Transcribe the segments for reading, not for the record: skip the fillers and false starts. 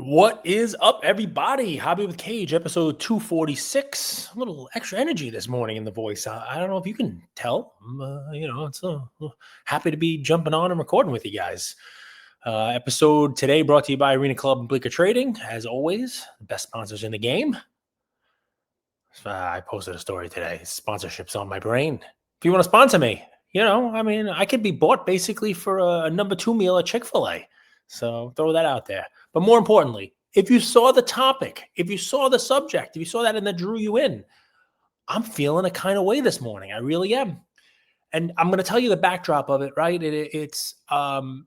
What is up, everybody? Hobby with Cage, episode 246. A little extra energy this morning in the voice. I don't know if you can tell. It's happy to be jumping on and recording with you guys. Episode today brought to you by Arena Club and Bleecker Trading. As always, the best sponsors in the game. I posted a story today. Sponsorship's on my brain. If you want to sponsor me, I could be bought basically for a number 2 meal at Chick-fil-A. So throw that out there. But more importantly, if you saw the topic, if you saw the subject, if you saw that and that drew you in, I'm feeling a kind of way this morning. I really am. And I'm going to tell you the backdrop of it, right? It's the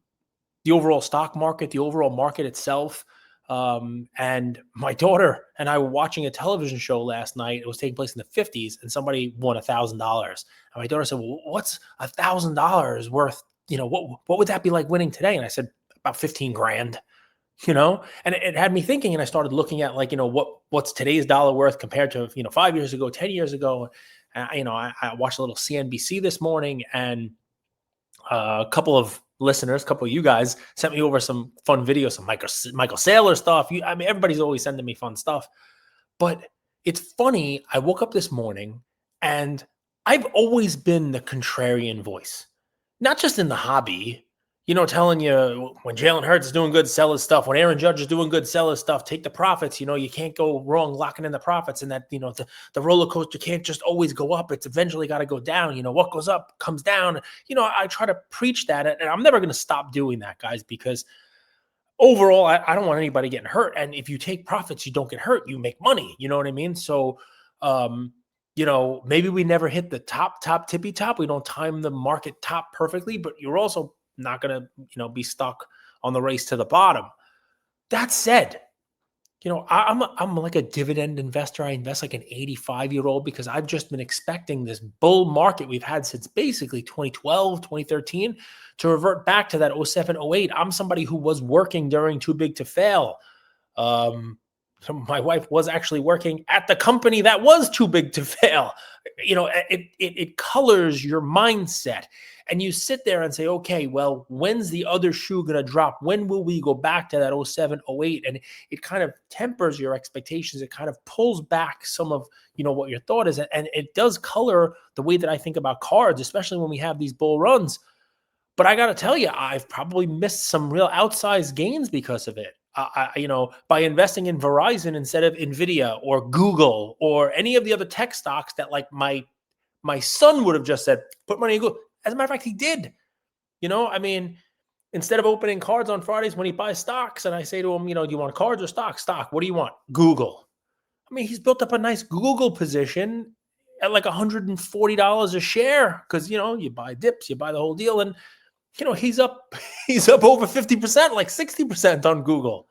overall stock market, the overall market itself. And my daughter and I were watching a television show last night. It was taking place in the 50s, and somebody won $1,000. And my daughter said, well, what's $1,000 worth? What would that be like winning today? And I said, about 15 grand, and it had me thinking, and I started looking at what's today's dollar worth compared to, 5 years ago, 10 years ago. I watched a little CNBC this morning, and a couple of listeners, a couple of you guys sent me over some fun videos, some Michael Saylor stuff. Everybody's always sending me fun stuff, but it's funny. I woke up this morning and I've always been the contrarian voice, not just in the hobby, telling you when Jalen Hurts is doing good, sell his stuff. When Aaron Judge is doing good, sell his stuff. Take the profits. You can't go wrong locking in the profits, and that, the roller coaster can't just always go up. It's eventually got to go down. What goes up comes down. I try to preach that, and I'm never going to stop doing that, guys, because overall, I don't want anybody getting hurt. And if you take profits, you don't get hurt. You make money. You know what I mean? So, maybe we never hit the top tippy top. We don't time the market top perfectly, but you're also not going to, be stuck on the race to the bottom. That said, I'm like a dividend investor. I invest like an 85-year-old because I've just been expecting this bull market we've had since basically 2012, 2013 to revert back to that 07, 08. I'm somebody who was working during Too Big to Fail. So my wife was actually working at the company that was too big to fail. It colors your mindset. And you sit there and say, okay, well, when's the other shoe going to drop? When will we go back to that 07, 08? And it kind of tempers your expectations. It kind of pulls back some of, what your thought is. And it does color the way that I think about cards, especially when we have these bull runs. But I got to tell you, I've probably missed some real outsized gains because of it. By investing in Verizon instead of NVIDIA or Google or any of the other tech stocks that like my son would have just said, put money in Google. As a matter of fact, he did. Instead of opening cards on Fridays when he buys stocks, and I say to him, do you want cards or stock? Stock. What do you want? Google. He's built up a nice Google position at like $140 a share because, you buy dips, you buy the whole deal. And, he's up over 50%, like 60% on Google.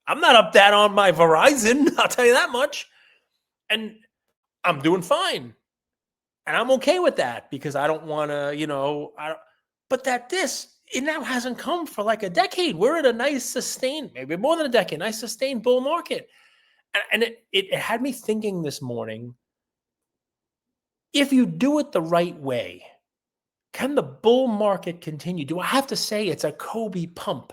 I'm not up that on my Verizon, I'll tell you that much. And I'm doing fine. And I'm okay with that because I don't want to, but it now hasn't come for like a decade. We're at a nice sustained, maybe more than a decade, nice sustained bull market. And it had me thinking this morning, if you do it the right way, can the bull market continue? Do I have to say it's a Kobe pump?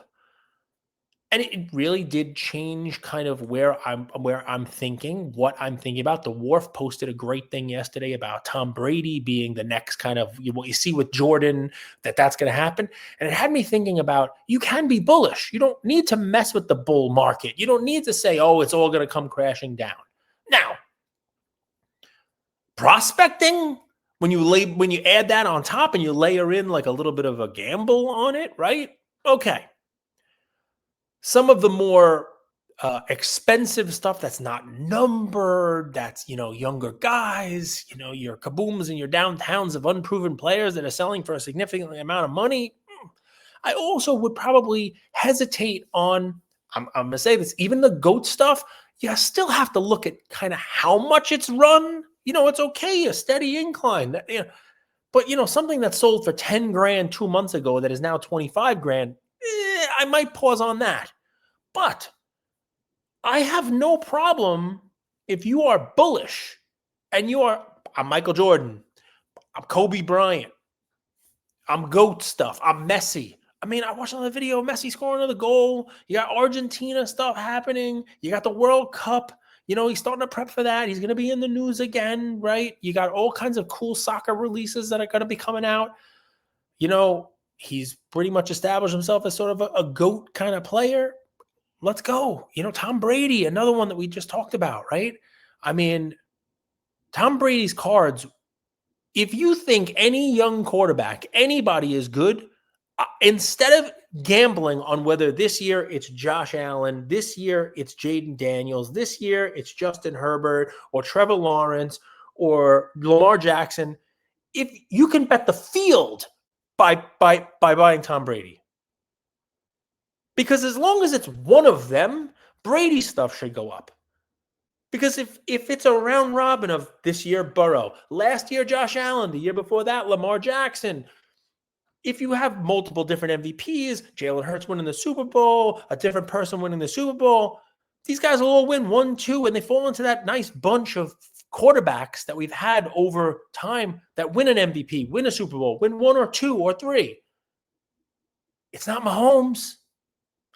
And it really did change kind of where I'm thinking, what I'm thinking about. The Wharf posted a great thing yesterday about Tom Brady being the next kind of what you see with Jordan, that's going to happen. And it had me thinking about, you can be bullish. You don't need to mess with the bull market. You don't need to say, oh, it's all going to come crashing down. Now, prospecting, when you add that on top and you layer in like a little bit of a gamble on it, right? Okay. Some of the more expensive stuff that's not numbered, that's, younger guys, your kabooms and your downtowns of unproven players that are selling for a significant amount of money. I also would probably hesitate on, I'm going to say this, even the GOAT stuff, you still have to look at kind of how much it's run. It's okay, a steady incline. But, something that sold for 10 grand 2 months ago that is now 25 grand, I might pause on that. But I have no problem if you are bullish and I'm Michael Jordan, I'm Kobe Bryant, I'm GOAT stuff, I'm Messi, I mean, I watched another video of Messi scoring another goal. You got Argentina stuff happening. You got the World Cup. He's starting to prep for that. He's going to be in the news again, right? You got all kinds of cool soccer releases that are going to be coming out. He's pretty much established himself as sort of a GOAT kind of player. Let's go. Tom Brady, another one that we just talked about, right? I mean, Tom Brady's cards, if you think any young quarterback, anybody is good, instead of gambling on whether this year it's Josh Allen, this year it's Jaden Daniels, this year it's Justin Herbert or Trevor Lawrence or Lamar Jackson, if you can bet the field by buying Tom Brady. Because as long as it's one of them, Brady stuff should go up. Because if it's a round robin of this year, Burrow, last year, Josh Allen, the year before that, Lamar Jackson, if you have multiple different MVPs, Jalen Hurts winning the Super Bowl, a different person winning the Super Bowl, these guys will all win 1, 2, and they fall into that nice bunch of quarterbacks that we've had over time that win an MVP, win a Super Bowl, win 1 or 2 or 3. It's not Mahomes.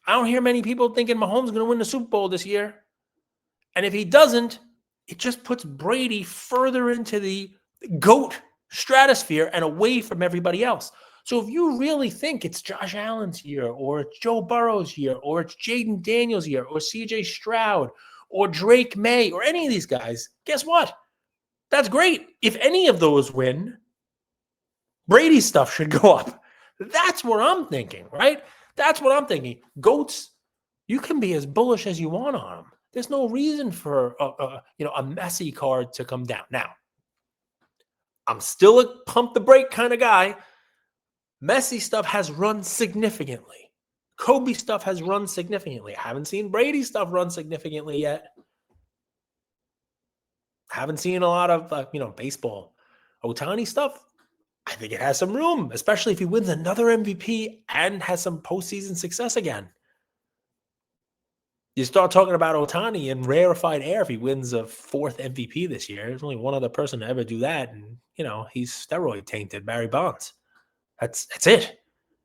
I don't hear many people thinking Mahomes is going to win the Super Bowl this year. And if he doesn't, it just puts Brady further into the GOAT stratosphere and away from everybody else. So if you really think it's Josh Allen's year, or it's Joe Burrow's year, or it's Jaden Daniels' year, or CJ Stroud, or Drake May, or any of these guys, guess what? That's great. If any of those win, Brady's stuff should go up. That's what I'm thinking, right? That's what I'm thinking. GOATs, you can be as bullish as you want on them. There's no reason for a Messi card to come down. Now, I'm still a pump the brake kind of guy. Messi stuff has run significantly. Kobe stuff has run significantly. I haven't seen Brady stuff run significantly yet. Haven't seen a lot of baseball. Ohtani stuff, I think it has some room, especially if he wins another MVP and has some postseason success again. You start talking about Ohtani in rarefied air if he wins a 4th MVP this year. There's only one other person to ever do that, and he's steroid tainted, Barry Bonds. That's it.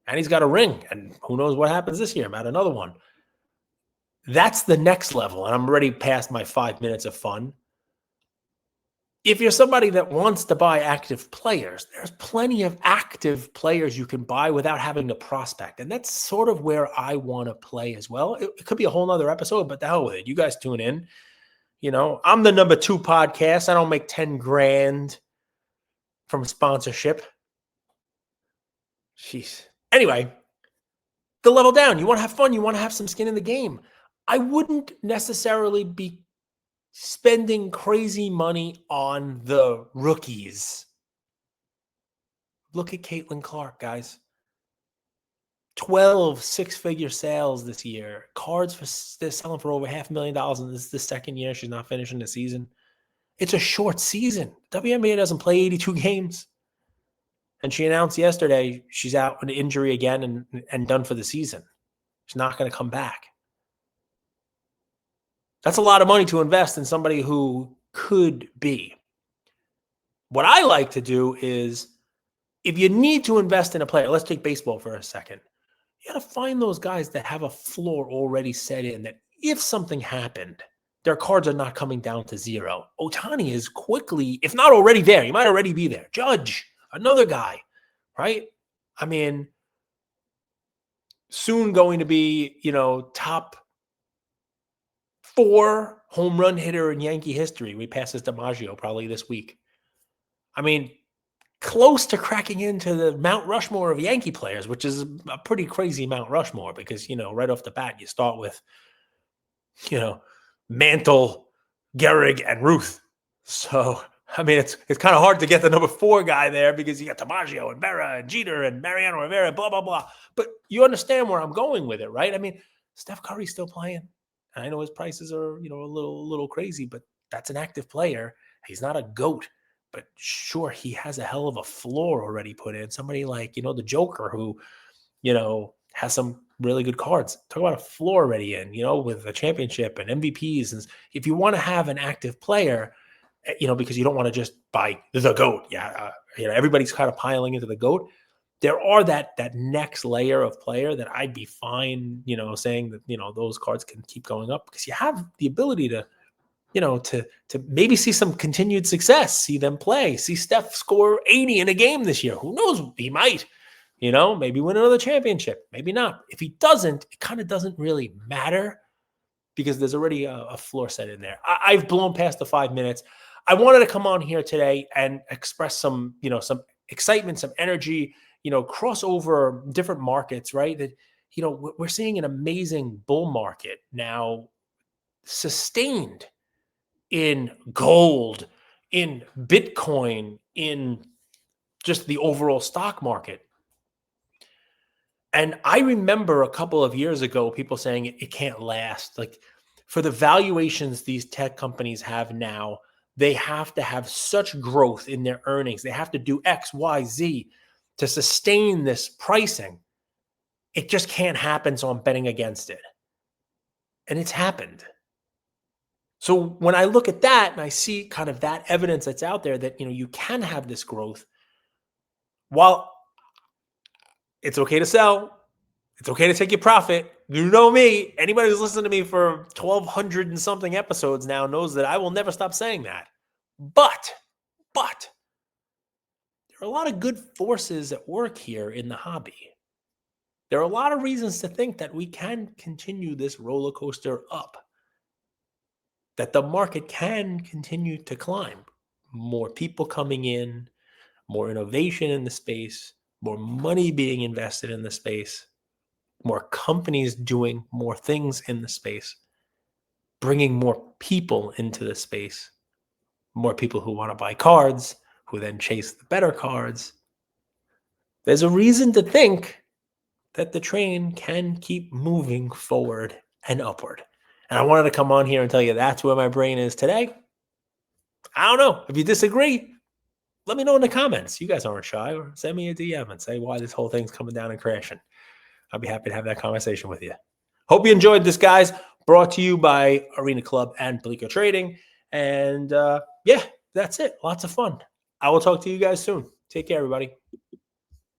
And he's got a ring, and who knows what happens this year about another one. That's the next level, and I'm already past my 5 minutes of fun. If you're somebody that wants to buy active players, there's plenty of active players you can buy without having to prospect. And that's sort of where I want to play as well. It could be a whole nother episode, but the hell with it. You guys tune in. I'm the number 2 podcast. I don't make 10 grand from sponsorship. Jeez. Anyway, the level down. You want to have fun. You want to have some skin in the game. I wouldn't necessarily be spending crazy money on the rookies. Look at Caitlin Clark, guys. 12 6-figure sales this year. Cards they're selling for over $500,000, and this is the second year she's not finishing the season. It's a short season. WNBA doesn't play 82 games. And she announced yesterday she's out with an injury again and done for the season. She's not going to come back. That's a lot of money to invest in somebody who could be. What I like to do is, if you need to invest in a player, let's take baseball for a second. You got to find those guys that have a floor already set in, that if something happened, their cards are not coming down to 0. Ohtani is quickly, if not already there, he might already be there. Judge, another guy, right? I mean, soon going to be, top 4 home run hitter in Yankee history. We pass this DiMaggio probably this week. I mean, close to cracking into the Mount Rushmore of Yankee players, which is a pretty crazy Mount Rushmore because, right off the bat, you start with, Mantle, Gehrig, and Ruth. So, I mean, it's kind of hard to get the number 4 guy there because you got DiMaggio and Berra and Jeter and Mariano Rivera, blah, blah, blah. But you understand where I'm going with it, right? I mean, Steph Curry's still playing. I know his prices are, a little crazy, but that's an active player. He's not a GOAT, but sure, he has a hell of a floor already put in. Somebody like, the Joker who, has some really good cards. Talk about a floor already in, with a championship and MVPs. And if you want to have an active player, because you don't want to just buy the GOAT. Yeah. Everybody's kind of piling into the GOAT. there are that next layer of player that I'd be fine, saying that, those cards can keep going up because you have the ability to, to maybe see some continued success, see them play, see Steph score 80 in a game this year. Who knows? He might, maybe win another championship, maybe not. If he doesn't, it kind of doesn't really matter because there's already a floor set in there. I've blown past the 5 minutes. I wanted to come on here today and express some, some excitement, some energy, cross over different markets, right? That, we're seeing an amazing bull market now sustained in gold, in Bitcoin, in just the overall stock market. And I remember a couple of years ago, people saying it can't last. Like for the valuations these tech companies have now, they have to have such growth in their earnings. They have to do X, Y, Z to sustain this pricing. It just can't happen. So I'm betting against it. And it's happened. So when I look at that and I see kind of that evidence that's out there that, you can have this growth, while it's okay to sell, it's okay to take your profit. You know me, anybody who's listened to me for 1,200 and something episodes now knows that I will never stop saying that. But there are a lot of good forces at work here in the hobby. There are a lot of reasons to think that we can continue this roller coaster up, that the market can continue to climb. More people coming in, more innovation in the space, more money being invested in the space, more companies doing more things in the space, bringing more people into the space, more people who want to buy cards, who then chase the better cards. There's a reason to think that the train can keep moving forward and upward. And I wanted to come on here and tell you that's where my brain is today. I don't know. If you disagree, let me know in the comments. You guys aren't shy, or send me a DM and say why this whole thing's coming down and crashing. I'll be happy to have that conversation with you. Hope you enjoyed this, guys. Brought to you by Arena Club and Bleecker Trading. And yeah, that's it. Lots of fun. I will talk to you guys soon. Take care, everybody.